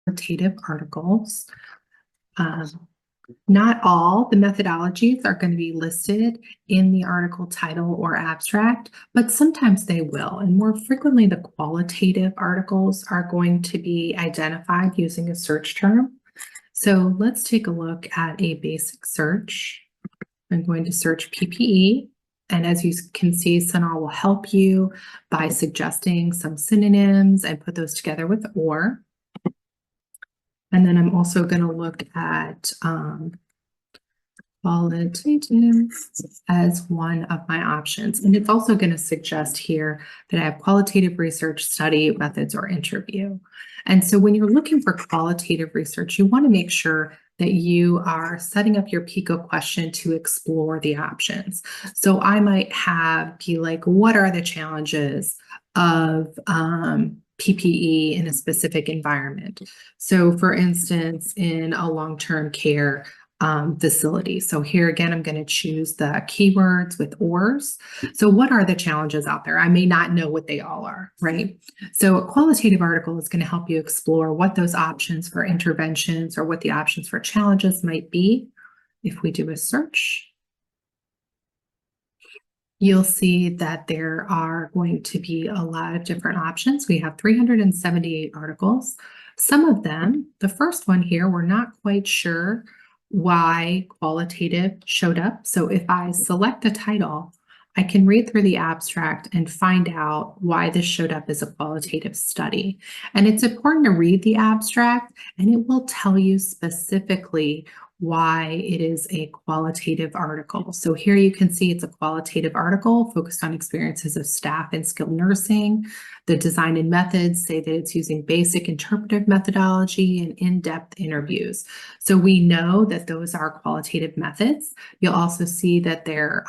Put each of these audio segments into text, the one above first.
qualitative articles. Not all the methodologies are going to be listed in the article title or abstract, but sometimes they will. And more frequently, the qualitative articles are going to be identified using a search term. So let's take a look at a basic search. I'm going to search PPE. And as you can see, CINAHL will help you by suggesting some synonyms and put those together with or. And then I'm also going to look at qualitative as one of my options. And it's also going to suggest here that I have qualitative research, study, methods, or interview. And so when you're looking for qualitative research, you want to make sure that you are setting up your PICO question to explore the options. So I might be like, what are the challenges of PPE in a specific environment? So for instance, in a long-term care facility. So here again, I'm going to choose the keywords with ORs. So what are the challenges out there? I may not know what they all are, right? So a qualitative article is going to help you explore what those options for interventions or what the options for challenges might be. If we do a search, you'll see that there are going to be a lot of different options. We have 378 articles. Some of them, the first one here, we're not quite sure why qualitative showed up. So if I select a title, I can read through the abstract and find out why this showed up as a qualitative study. And it's important to read the abstract, and it will tell you specifically why it is a qualitative article. So here you can see it's a qualitative article focused on experiences of staff in skilled nursing. The design and methods say that it's using basic interpretive methodology and in-depth interviews. So we know that those are qualitative methods. You'll also see that their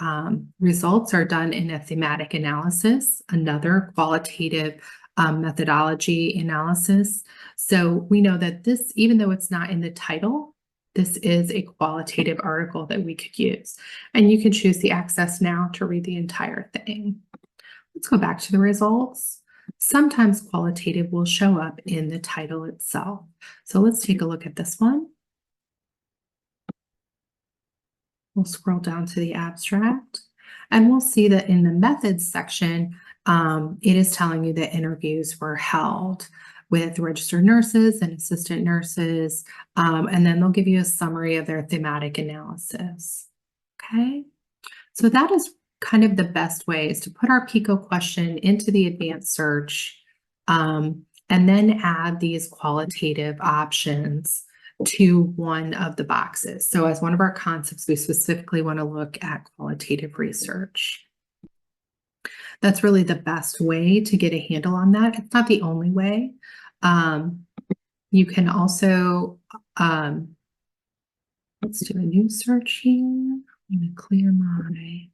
results are done in a thematic analysis, another qualitative methodology analysis. So we know that this, even though it's not in the title, this is a qualitative article that we could use. And you can choose the access now to read the entire thing. Let's go back to the results. Sometimes qualitative will show up in the title itself. So let's take a look at this one. We'll scroll down to the abstract, and we'll see that in the methods section, it is telling you that interviews were held with registered nurses and assistant nurses, and then they'll give you a summary of their thematic analysis. Okay, so that is kind of the best way, is to put our PICO question into the advanced search, and then add these qualitative options to one of the boxes. So as one of our concepts, we specifically want to look at qualitative research. That's really the best way to get a handle on that. It's not the only way. You can also, let's do a new search here. I'm going to clear my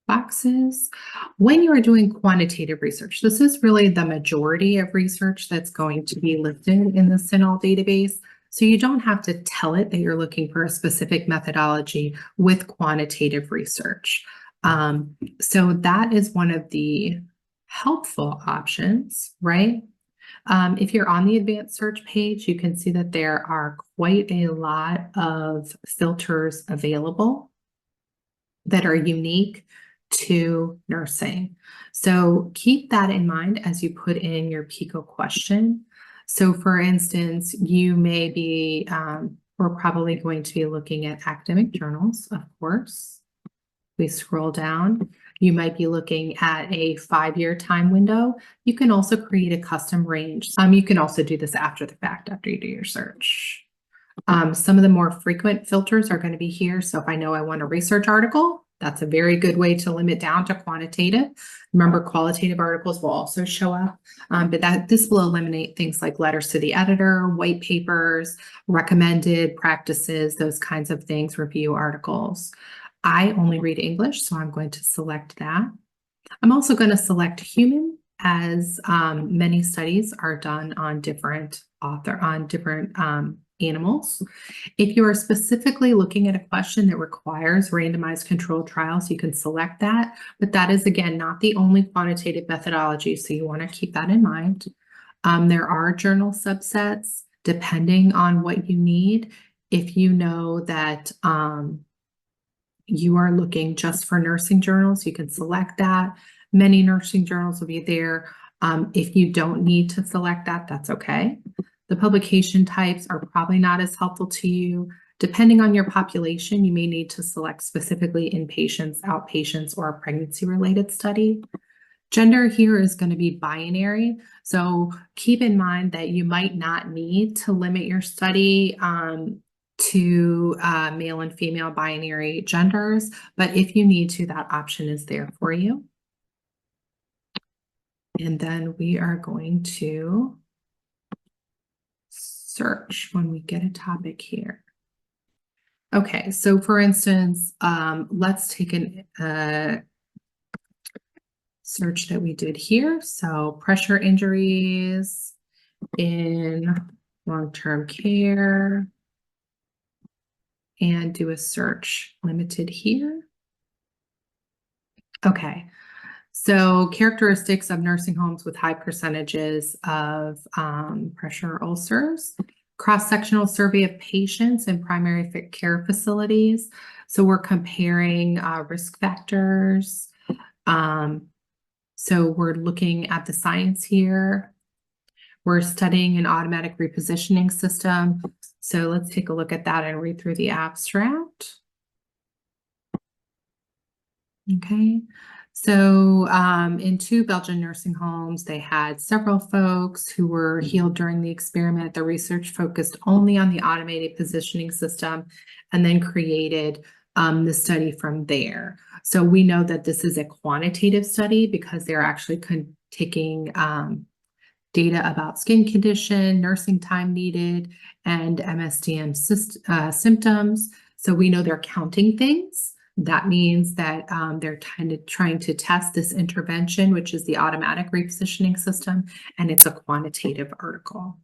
boxes. When you are doing quantitative research, this is really the majority of research that's going to be listed in the CINAHL database. So you don't have to tell it that you're looking for a specific methodology with quantitative research. So that is one of the helpful options, right? If you're on the advanced search page, you can see that there are quite a lot of filters available that are unique to nursing. So keep that in mind as you put in your PICO question. So for instance, you may be, we're probably going to be looking at academic journals, of course. We scroll down, you might be looking at a 5-year time window. You can also create a custom range. You can also do this after the fact, after you do your search. Some of the more frequent filters are going to be here. So if I know I want a research article, that's a very good way to limit down to quantitative. Remember, qualitative articles will also show up, but this will eliminate things like letters to the editor, white papers, recommended practices, those kinds of things, review articles. I only read English, so I'm going to select that. I'm also going to select human, as many studies are done on different animals. If you are specifically looking at a question that requires randomized controlled trials, you can select that, but that is, again, not the only quantitative methodology, so you want to keep that in mind. There are journal subsets depending on what you need. If you know that you are looking just for nursing journals, you can select that. Many nursing journals will be there. If you don't need to select that, that's okay. The publication types are probably not as helpful to you. Depending on your population, you may need to select specifically inpatients, outpatients, or a pregnancy-related study. Gender here is going to be binary. So keep in mind that you might not need to limit your study to male and female binary genders, but if you need to, that option is there for you. And then we are going to search when we get a topic here. Okay, so for instance, let's take a search that we did here. So pressure injuries in long-term care, and do a search limited here. Okay, so characteristics of nursing homes with high percentages of pressure ulcers, cross-sectional survey of patients in primary care facilities. So we're comparing risk factors. So we're looking at the science here. We're studying an automatic repositioning system. So let's take a look at that and read through the abstract. Okay, so in 2 Belgian nursing homes, they had several folks who were healed during the experiment. The research focused only on the automated positioning system and then created the study from there. So we know that this is a quantitative study because they're actually taking data about skin condition, nursing time needed, and MSDM symptoms. So we know they're counting things. That means that they're trying to test this intervention, which is the automatic repositioning system, and it's a quantitative article.